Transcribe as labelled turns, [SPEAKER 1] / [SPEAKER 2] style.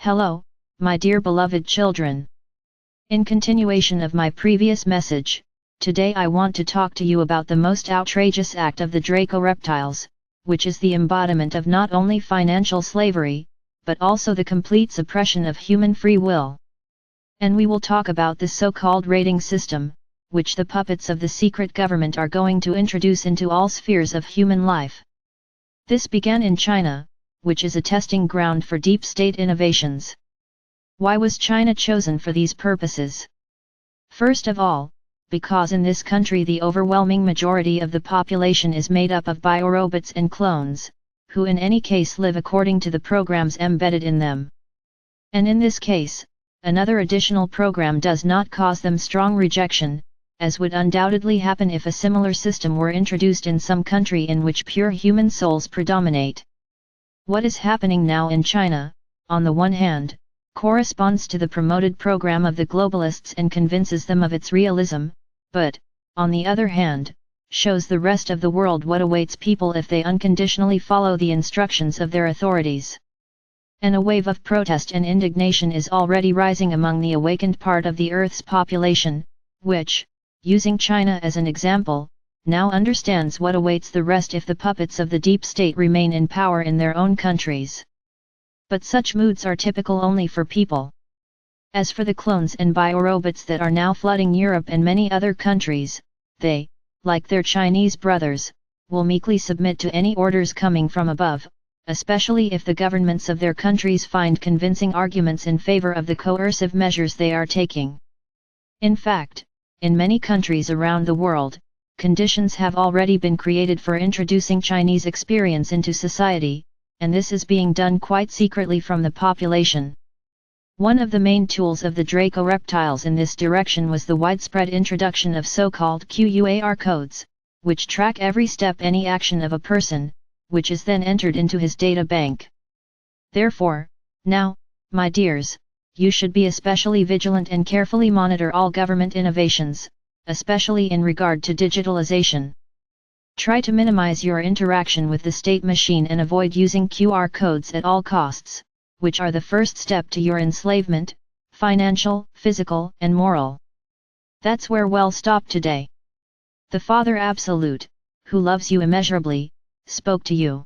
[SPEAKER 1] Hello, my dear beloved children. In continuation of my previous message, today I want to talk to you about the most outrageous act of the Draco reptiles, which is the embodiment of not only financial slavery, but also the complete suppression of human free will. And we will talk about the so-called rating system, which the puppets of the secret government are going to introduce into all spheres of human life. This began in China, which is a testing ground for deep state innovations. Why was China chosen for these purposes? First of all, because in this country the overwhelming majority of the population is made up of biorobots and clones, who in any case live according to the programs embedded in them. And in this case, another additional program does not cause them strong rejection, as would undoubtedly happen if a similar system were introduced in some country in which pure human souls predominate. What is happening now in China, on the one hand, corresponds to the promoted program of the globalists and convinces them of its realism, but, on the other hand, shows the rest of the world what awaits people if they unconditionally follow the instructions of their authorities. And a wave of protest and indignation is already rising among the awakened part of the Earth's population, which, using China as an example, now understands what awaits the rest if the puppets of the deep state remain in power in their own countries. But such moods are typical only for people. As for the clones and biorobots that are now flooding Europe and many other countries, they, like their Chinese brothers, will meekly submit to any orders coming from above, especially if the governments of their countries find convincing arguments in favor of the coercive measures they are taking. In fact, in many countries around the world, conditions have already been created for introducing Chinese experience into society, and this is being done quite secretly from the population. One of the main tools of the Draco reptiles in this direction was the widespread introduction of so-called QR codes, which track every step any action of a person, which is then entered into his data bank. Therefore, now, my dears, you should be especially vigilant and carefully monitor all government innovations, especially in regard to digitalization. Try to minimize your interaction with the state machine and avoid using QR codes at all costs, which are the first step to your enslavement, financial, physical, and moral. That's where we'll stop today. The Father Absolute, who loves you immeasurably, spoke to you.